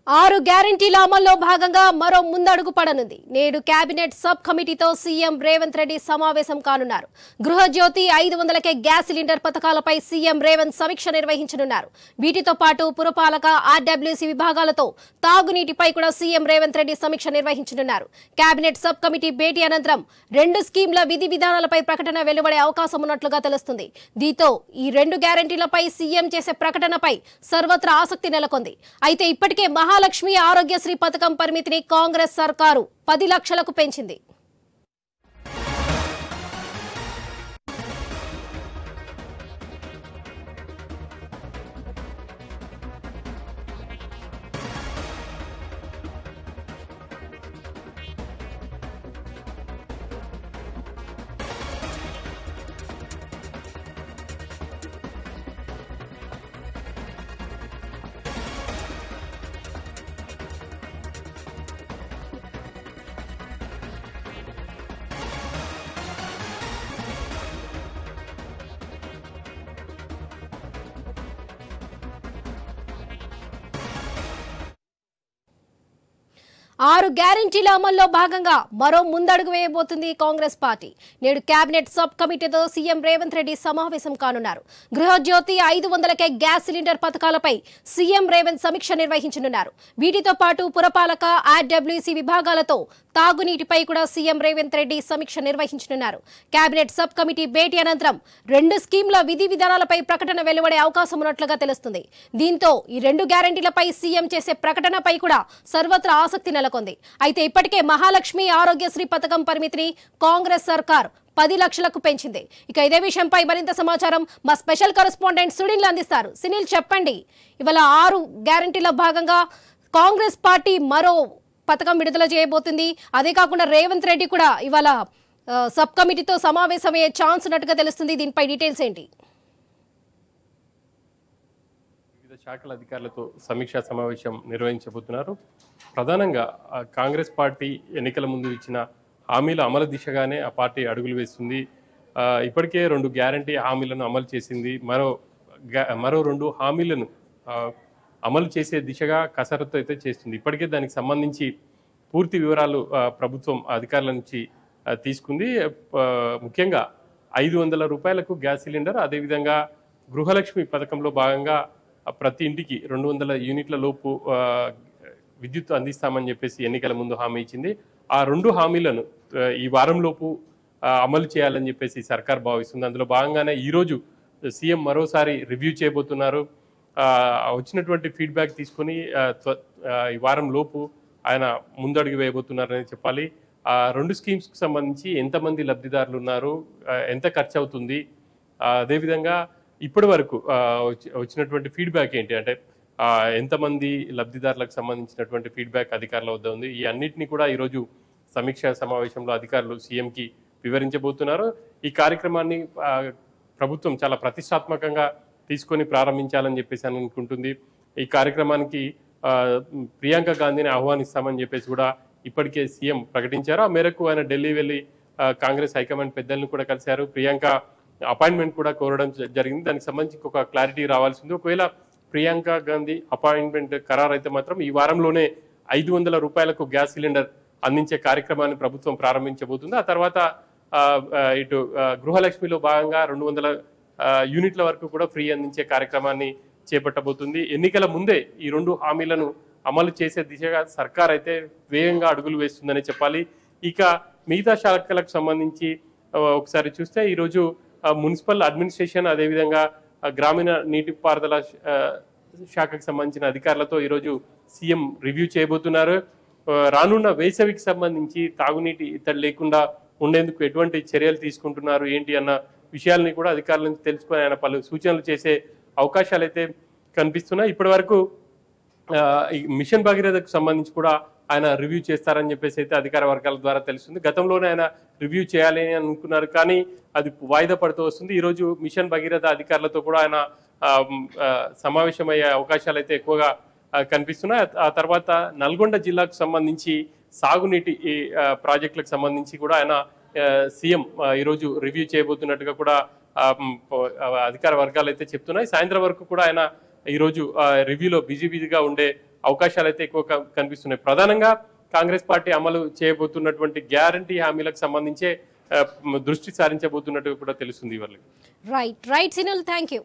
ఆరు గ్యారెంటీల అమల్లో భాగంగా మరో ముందడుగు పడనుంది. నేడు కేబినెట్ సబ్ కమిటీతో సీఎం రేవంత్ రెడ్డి సమావేశం కానున్నారు. గృహజ్యోతి 500కే గ్యాస్ సిలిండర్ పథకాలపై సీఎం రేవంత్ సమీక్ష నిర్వహించనున్నారు. వీటితో పాటు పురపాలక ఆర్డబ్ల్యూసీ విభాగాలతో తాగునీటిపై కూడా సీఎం రేవంత్ రెడ్డి సమీక్ష నిర్వహించనున్నారు. కేబినెట్ సబ్ కమిటీ భేటీ అనంతరం 2 స్కీమ్ల విధి విధానాలపై ప్రకటన వెలువడే అవకాశం ఉన్నట్లుగా తెలుస్తుంది. దీంతో ఈ 2 గ్యారెంటీలపై సీఎం చేసే ప్రకటనపై సర్వత్రా ఆసక్తి నెలకొంది. అయితే ఇప్పటికే మహాలక్ష్మి ఆరోగ్యశ్రీ పథకం పరిమితిని కాంగ్రెస్ సర్కారు 10 లక్షలకు పెంచింది. ఆరు గ్యారెంటీల అమల్లో భాగంగా మరో ముందడుగు వేయబోతుంది కాంగ్రెస్ పార్టీ. నేడు కేబినెట్ సబ్ కమిటీతో సీఎం రేవంత్ రెడ్డి సమావేశం కానున్నారు. గృహజ్యోతి 500కే గ్యాస్ సిలిండర్ పథకాలపై సీఎం రేవంత్ సమీక్ష నిర్వహించనున్నారు. వీటితో పాటు పురపాలక ఆర్డబ్ల్యూసీ విభాగాలతో తాగునీటిపై కూడా సీఎం రేవంత్ రెడ్డి సమీక్ష నిర్వహించనున్నారు. కేబినెట్ సబ్ కమిటీ భేటీ అనంతరం 2 స్కీమ్ల విధి విధానాలపై ప్రకటన వెలువడే అవకాశం ఉన్నట్లుగా తెలుస్తుంది. దీంతో ఈ 2 గ్యారెంటీలపై సీఎం చేసే ప్రకటనపై కూడా సర్వత్రా ఆసక్తి నెలకొంది. అయితే ఇప్పటికే మహాలక్ష్మి ఆరోగ్యశ్రీ పథకం పరిమితిని కాంగ్రెస్ సర్కార్ 10 లక్షలకు పెంచింది. ఇక ఇదే విషయంపై మరింత సమాచారం మా స్పెషల్ కరెస్పాండెంట్ సునీల్ అందిస్తారు. సునీల్, చెప్పండి, ఇవాళ 6 గ్యారెంటీల భాగంగా కాంగ్రెస్ పార్టీ మరో పథకం విడుదల చేయబోతుంది. అదే కాకుండా రేవంత్ రెడ్డి కూడా ఇవాళ సబ్ కమిటీతో సమావేశమయ్యే ఛాన్స్ ఉన్నట్టుగా తెలుస్తుంది. దీనిపై డీటెయిల్స్ ఏంటి? వివిధ శాఖల అధికారులతో సమీక్షా సమావేశం నిర్వహించబోతున్నారు. ప్రధానంగా కాంగ్రెస్ పార్టీ ఎన్నికల ముందు ఇచ్చిన హామీల అమలు దిశగానే ఆ పార్టీ అడుగులు వేస్తుంది. ఇప్పటికే 2 గ్యారంటీ హామీలను అమలు చేసింది. మరో 2 హామీలను అమలు చేసే దిశగా కసరత్తు అయితే చేస్తుంది. ఇప్పటికే దానికి సంబంధించి పూర్తి వివరాలు ప్రభుత్వం అధికారుల నుంచి తీసుకుంది. ముఖ్యంగా 500 రూపాయలకు గ్యాస్ సిలిండర్, అదేవిధంగా గృహలక్ష్మి పథకంలో భాగంగా ప్రతి ఇంటికి 200 యూనిట్ల లోపు విద్యుత్ అందిస్తామని చెప్పేసి ఎన్నికల ముందు హామీ ఇచ్చింది. ఆ 2 హామీలను ఈ వారంలోపు అమలు చేయాలని చెప్పేసి సర్కార్ భావిస్తుంది. అందులో భాగంగానే ఈరోజు సీఎం మరోసారి రివ్యూ చేయబోతున్నారు. వచ్చినటువంటి ఫీడ్బ్యాక్ తీసుకొని ఈ వారం లోపు ఆయన ముందడుగు వేయబోతున్నారని చెప్పాలి. 2 స్కీమ్స్కి సంబంధించి ఎంతమంది లబ్ధిదారులు ఉన్నారు, ఎంత ఖర్చు అవుతుంది, అదేవిధంగా ఇప్పటి వరకు వచ్చినటువంటి ఫీడ్బ్యాక్ ఏంటి, అంటే ఎంతమంది లబ్ధిదారులకు సంబంధించినటువంటి ఫీడ్బ్యాక్ అధికారుల వద్ద ఉంది, ఈ అన్నిటినీ కూడా ఈరోజు సమీక్షా సమావేశంలో అధికారులు సీఎంకి వివరించబోతున్నారు. ఈ కార్యక్రమాన్ని ప్రభుత్వం చాలా ప్రతిష్టాత్మకంగా తీసుకొని ప్రారంభించాలని చెప్పేసి అనుకుంటుంది. ఈ కార్యక్రమానికి ప్రియాంక గాంధీని ఆహ్వానిస్తామని చెప్పేసి కూడా ఇప్పటికే సీఎం ప్రకటించారు. ఆ మేరకు ఆయన ఢిల్లీ వెళ్ళి కాంగ్రెస్ హైకమాండ్ పెద్దలను కూడా కలిశారు. ప్రియాంక అపాయింట్మెంట్ కూడా కోరడం జరిగింది. దానికి సంబంధించి ఒక క్లారిటీ రావాల్సింది. ఒకవేళ ప్రియాంక గాంధీ అపాయింట్మెంట్ ఖరారైతే మాత్రం ఈ వారంలోనే 500 రూపాయలకు గ్యాస్ సిలిండర్ అందించే కార్యక్రమాన్ని ప్రభుత్వం ప్రారంభించబోతుంది. ఆ తర్వాత ఇటు గృహలక్ష్మిలో భాగంగా 200 యూనిట్ల వరకు కూడా ఫ్రీ అందించే కార్యక్రమాన్ని చేపట్టబోతుంది. ఎన్నికల ముందే ఈ 2 హామీలను అమలు చేసే దిశగా సర్కార్ అయితే వేగంగా అడుగులు వేస్తుందని చెప్పాలి. ఇక మిగతా శాఖలకు సంబంధించి ఒకసారి చూస్తే ఈరోజు మున్సిపల్ అడ్మినిస్ట్రేషన్, అదేవిధంగా గ్రామీణ నీటిపారుదల శాఖకు సంబంధించిన అధికారులతో ఈరోజు సీఎం రివ్యూ చేయబోతున్నారు. రానున్న వేసవికి సంబంధించి తాగునీటి ఇతడు లేకుండా ఉండేందుకు ఎటువంటి చర్యలు తీసుకుంటున్నారు ఏంటి అన్న విషయాలని కూడా అధికారుల నుంచి తెలుసుకొని ఆయన పలు సూచనలు చేసే అవకాశాలు అయితే కనిపిస్తున్నాయి. ఇప్పటి వరకు ఈ మిషన్ భగీరథకు సంబంధించి కూడా ఆయన రివ్యూ చేస్తారని చెప్పేసి అయితే అధికార వర్గాల ద్వారా తెలుస్తుంది. గతంలోనే ఆయన రివ్యూ చేయాలి అని అనుకున్నారు, కానీ అది వాయిదా పడుతూ వస్తుంది. ఈరోజు మిషన్ భగీరథ అధికారులతో కూడా ఆయన సమావేశమయ్యే అవకాశాలు అయితే ఎక్కువగా కనిపిస్తున్నాయి. ఆ తర్వాత నల్గొండ జిల్లాకు సంబంధించి సాగునీటి ప్రాజెక్టులకు సంబంధించి కూడా ఆయన సీఎం ఈరోజు రివ్యూ చేయబోతున్నట్టుగా కూడా అధికార వర్గాలు అయితే చెప్తున్నాయి. సాయంత్రం వరకు కూడా ఆయన ఈ రోజు రివ్యూలో బిజీగా ఉండే అవకాశాలు అయితే ఎక్కువ కనిపిస్తున్నాయి. ప్రధానంగా కాంగ్రెస్ పార్టీ అమలు చేయబోతున్నటువంటి గ్యారంటీ హామీలకు సంబంధించే దృష్టి సారించబోతున్నట్టు కూడా తెలుస్తుంది వాళ్ళకి. Right Sunil, thank you.